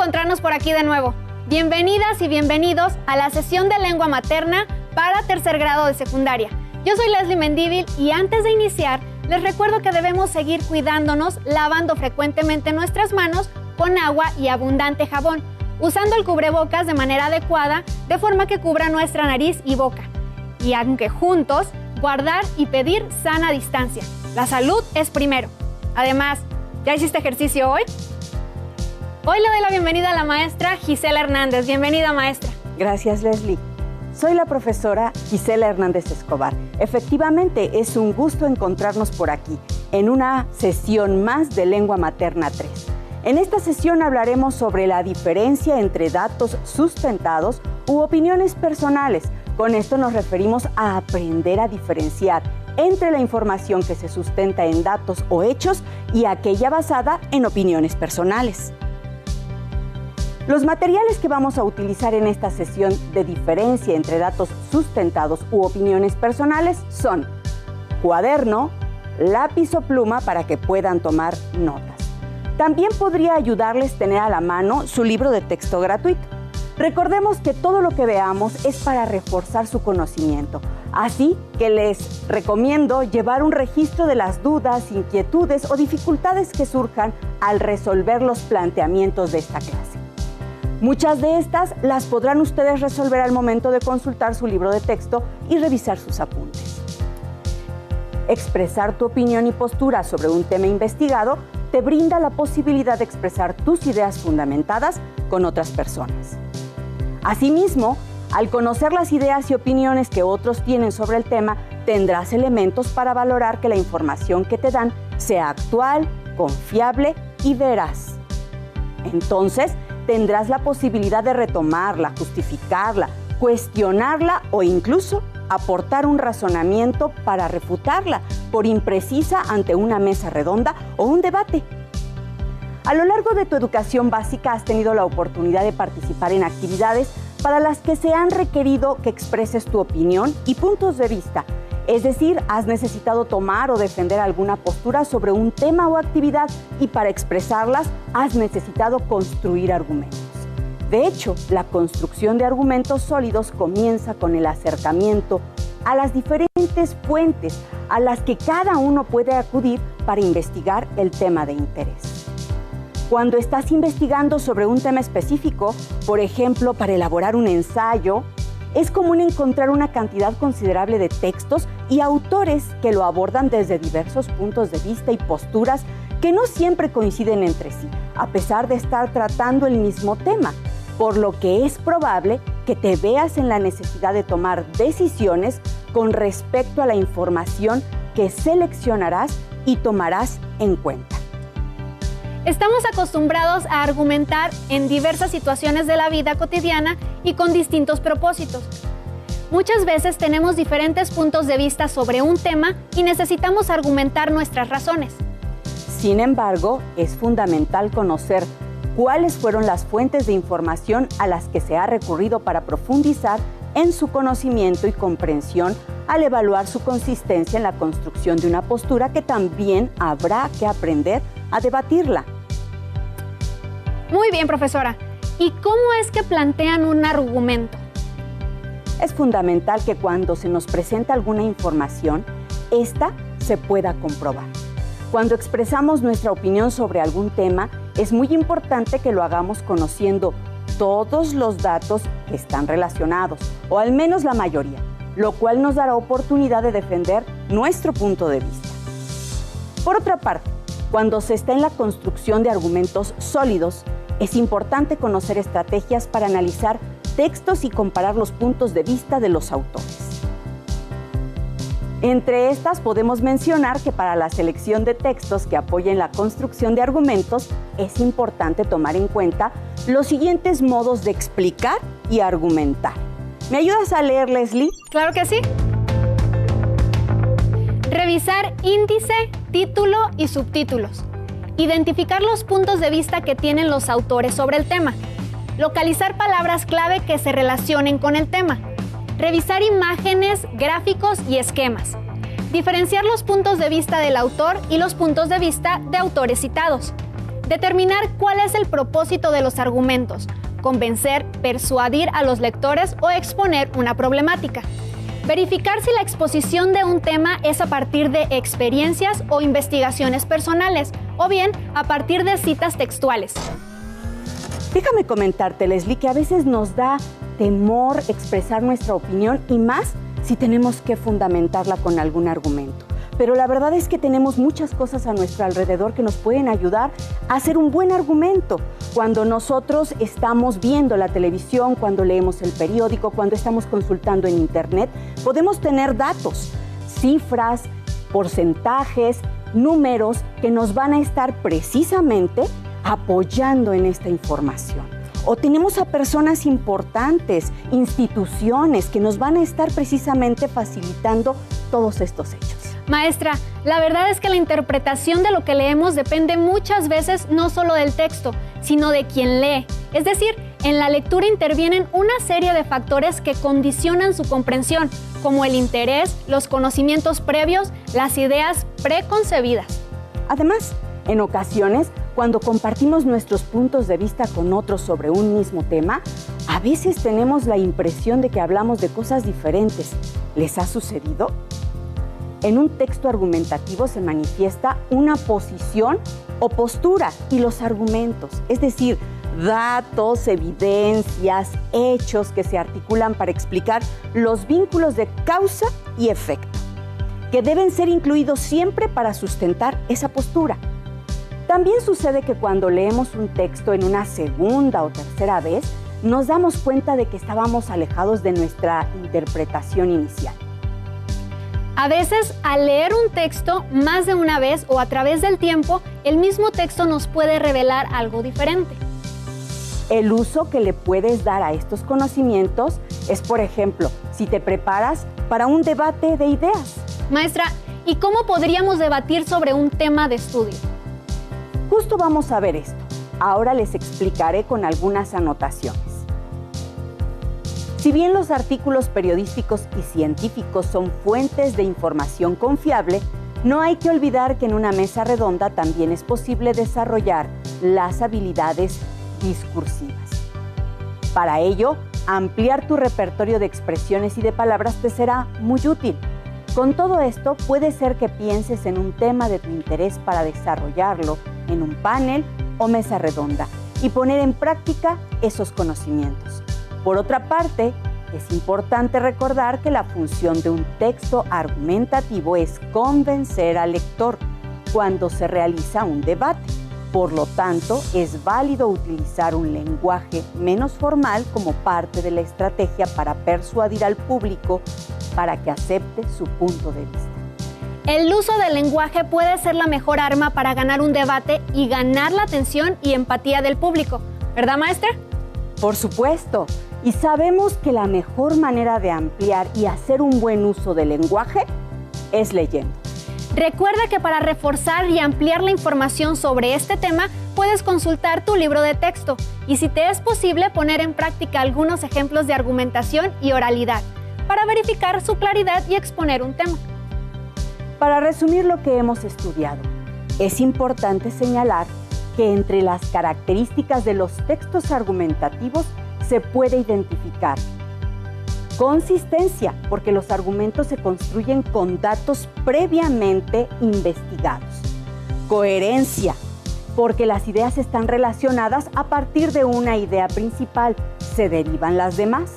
encontrarnos por aquí de nuevo. Bienvenidas y bienvenidos a la sesión de lengua materna para tercer grado de secundaria. Yo soy Leslie Mendívil y antes de iniciar, les recuerdo que debemos seguir cuidándonos lavando frecuentemente nuestras manos con agua y abundante jabón, usando el cubrebocas de manera adecuada, de forma que cubra nuestra nariz y boca. Y aunque juntos, guardar y pedir sana distancia. La salud es primero. Además, ¿ya hiciste ejercicio hoy? Hoy le doy la bienvenida a la maestra Gisela Hernández. Bienvenida, maestra. Gracias, Leslie. Soy la profesora Gisela Hernández Escobar. Efectivamente, es un gusto encontrarnos por aquí, en una sesión más de Lengua Materna 3. En esta sesión hablaremos sobre la diferencia entre datos sustentados u opiniones personales. Con esto nos referimos a aprender a diferenciar entre la información que se sustenta en datos o hechos y aquella basada en opiniones personales. Los materiales que vamos a utilizar en esta sesión de diferencia entre datos sustentados u opiniones personales son cuaderno, lápiz o pluma para que puedan tomar notas. También podría ayudarles tener a la mano su libro de texto gratuito. Recordemos que todo lo que veamos es para reforzar su conocimiento, así que les recomiendo llevar un registro de las dudas, inquietudes o dificultades que surjan al resolver los planteamientos de esta clase. Muchas de estas las podrán ustedes resolver al momento de consultar su libro de texto y revisar sus apuntes. Expresar tu opinión y postura sobre un tema investigado te brinda la posibilidad de expresar tus ideas fundamentadas con otras personas. Asimismo, al conocer las ideas y opiniones que otros tienen sobre el tema, tendrás elementos para valorar que la información que te dan sea actual, confiable y veraz. Entonces, tendrás la posibilidad de retomarla, justificarla, cuestionarla o incluso aportar un razonamiento para refutarla por imprecisa ante una mesa redonda o un debate. A lo largo de tu educación básica has tenido la oportunidad de participar en actividades para las que se han requerido que expreses tu opinión y puntos de vista. Es decir, has necesitado tomar o defender alguna postura sobre un tema o actividad y para expresarlas has necesitado construir argumentos. De hecho, la construcción de argumentos sólidos comienza con el acercamiento a las diferentes fuentes a las que cada uno puede acudir para investigar el tema de interés. Cuando estás investigando sobre un tema específico, por ejemplo, para elaborar un ensayo, es común encontrar una cantidad considerable de textos y autores que lo abordan desde diversos puntos de vista y posturas que no siempre coinciden entre sí, a pesar de estar tratando el mismo tema, por lo que es probable que te veas en la necesidad de tomar decisiones con respecto a la información que seleccionarás y tomarás en cuenta. Estamos acostumbrados a argumentar en diversas situaciones de la vida cotidiana y con distintos propósitos. Muchas veces tenemos diferentes puntos de vista sobre un tema y necesitamos argumentar nuestras razones. Sin embargo, es fundamental conocer cuáles fueron las fuentes de información a las que se ha recurrido para profundizar en su conocimiento y comprensión al evaluar su consistencia en la construcción de una postura que también habrá que aprender a debatirla. Muy bien, profesora. ¿Y cómo es que plantean un argumento? Es fundamental que cuando se nos presenta alguna información, esta se pueda comprobar. Cuando expresamos nuestra opinión sobre algún tema, es muy importante que lo hagamos conociendo todos los datos que están relacionados, o al menos la mayoría, lo cual nos dará oportunidad de defender nuestro punto de vista. Por otra parte, cuando se está en la construcción de argumentos sólidos, es importante conocer estrategias para analizar textos y comparar los puntos de vista de los autores. Entre estas podemos mencionar que para la selección de textos que apoyen la construcción de argumentos es importante tomar en cuenta los siguientes modos de explicar y argumentar. ¿Me ayudas a leer, Leslie? Claro que sí. Revisar índice, título y subtítulos. Identificar los puntos de vista que tienen los autores sobre el tema. Localizar palabras clave que se relacionen con el tema. Revisar imágenes, gráficos y esquemas. Diferenciar los puntos de vista del autor y los puntos de vista de autores citados. Determinar cuál es el propósito de los argumentos, convencer, persuadir a los lectores o exponer una problemática. Verificar si la exposición de un tema es a partir de experiencias o investigaciones personales, o bien a partir de citas textuales. Déjame comentarte, Leslie, que a veces nos da temor expresar nuestra opinión y más si tenemos que fundamentarla con algún argumento. Pero la verdad es que tenemos muchas cosas a nuestro alrededor que nos pueden ayudar a hacer un buen argumento. Cuando nosotros estamos viendo la televisión, cuando leemos el periódico, cuando estamos consultando en internet, podemos tener datos, cifras, porcentajes, números que nos van a estar precisamente apoyando en esta información. O tenemos a personas importantes, instituciones que nos van a estar precisamente facilitando todos estos hechos. Maestra, la verdad es que la interpretación de lo que leemos depende muchas veces no solo del texto, sino de quien lee. Es decir, en la lectura intervienen una serie de factores que condicionan su comprensión, como el interés, los conocimientos previos, las ideas preconcebidas. Además, en ocasiones, cuando compartimos nuestros puntos de vista con otros sobre un mismo tema, a veces tenemos la impresión de que hablamos de cosas diferentes. ¿Les ha sucedido? En un texto argumentativo se manifiesta una posición o postura y los argumentos, es decir, datos, evidencias, hechos que se articulan para explicar los vínculos de causa y efecto, que deben ser incluidos siempre para sustentar esa postura. También sucede que cuando leemos un texto en una segunda o tercera vez, nos damos cuenta de que estábamos alejados de nuestra interpretación inicial. A veces, al leer un texto más de una vez o a través del tiempo, el mismo texto nos puede revelar algo diferente. El uso que le puedes dar a estos conocimientos es, por ejemplo, si te preparas para un debate de ideas. Maestra, ¿y cómo podríamos debatir sobre un tema de estudio? Justo vamos a ver esto. Ahora les explicaré con algunas anotaciones. Si bien los artículos periodísticos y científicos son fuentes de información confiable, no hay que olvidar que en una mesa redonda también es posible desarrollar las habilidades discursivas. Para ello, ampliar tu repertorio de expresiones y de palabras te será muy útil. Con todo esto, puede ser que pienses en un tema de tu interés para desarrollarlo en un panel o mesa redonda y poner en práctica esos conocimientos. Por otra parte, es importante recordar que la función de un texto argumentativo es convencer al lector cuando se realiza un debate. Por lo tanto, es válido utilizar un lenguaje menos formal como parte de la estrategia para persuadir al público para que acepte su punto de vista. El uso del lenguaje puede ser la mejor arma para ganar un debate y ganar la atención y empatía del público, ¿verdad, maestra? Por supuesto. Y sabemos que la mejor manera de ampliar y hacer un buen uso del lenguaje es leyendo. Recuerda que para reforzar y ampliar la información sobre este tema, puedes consultar tu libro de texto y, si te es posible, poner en práctica algunos ejemplos de argumentación y oralidad para verificar su claridad y exponer un tema. Para resumir lo que hemos estudiado, es importante señalar que entre las características de los textos argumentativos se puede identificar consistencia, porque los argumentos se construyen con datos previamente investigados. Coherencia, porque las ideas están relacionadas a partir de una idea principal, se derivan las demás.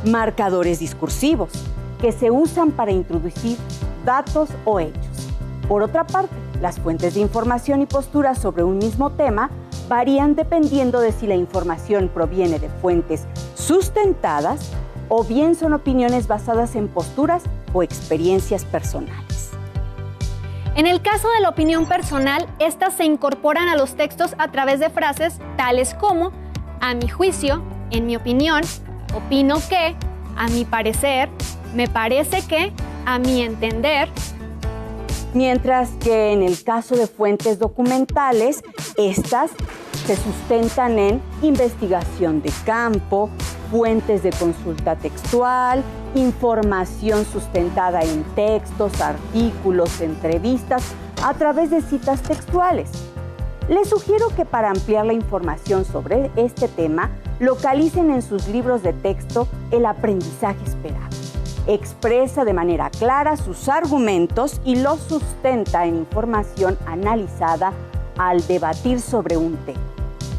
Marcadores discursivos, que se usan para introducir datos o hechos. Por otra parte, las fuentes de información y posturas sobre un mismo tema varían dependiendo de si la información proviene de fuentes sustentadas o bien son opiniones basadas en posturas o experiencias personales. En el caso de la opinión personal, estas se incorporan a los textos a través de frases tales como a mi juicio, en mi opinión, opino que, a mi parecer, me parece que, a mi entender. Mientras que en el caso de fuentes documentales, estas se sustentan en investigación de campo, fuentes de consulta textual, información sustentada en textos, artículos, entrevistas, a través de citas textuales. Les sugiero que para ampliar la información sobre este tema, localicen en sus libros de texto El aprendizaje esperado. Expresa de manera clara sus argumentos y los sustenta en información analizada al debatir sobre un tema,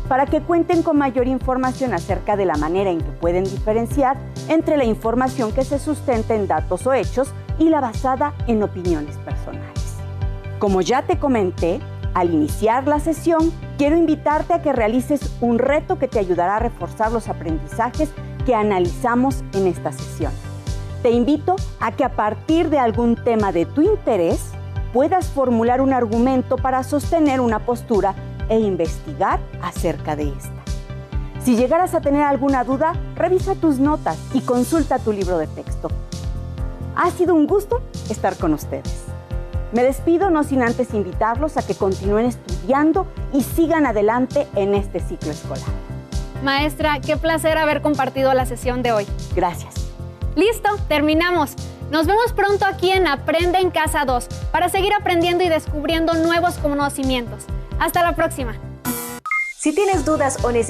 para que cuenten con mayor información acerca de la manera en que pueden diferenciar entre la información que se sustenta en datos o hechos y la basada en opiniones personales. Como ya te comenté, al iniciar la sesión, quiero invitarte a que realices un reto que te ayudará a reforzar los aprendizajes que analizamos en esta sesión. Te invito a que a partir de algún tema de tu interés, puedas formular un argumento para sostener una postura e investigar acerca de esta. Si llegaras a tener alguna duda, revisa tus notas y consulta tu libro de texto. Ha sido un gusto estar con ustedes. Me despido no sin antes invitarlos a que continúen estudiando y sigan adelante en este ciclo escolar. Maestra, qué placer haber compartido la sesión de hoy. Gracias. Listo, terminamos. Nos vemos pronto aquí en Aprende en Casa 2 para seguir aprendiendo y descubriendo nuevos conocimientos. Hasta la próxima. Si tienes dudas o necesitas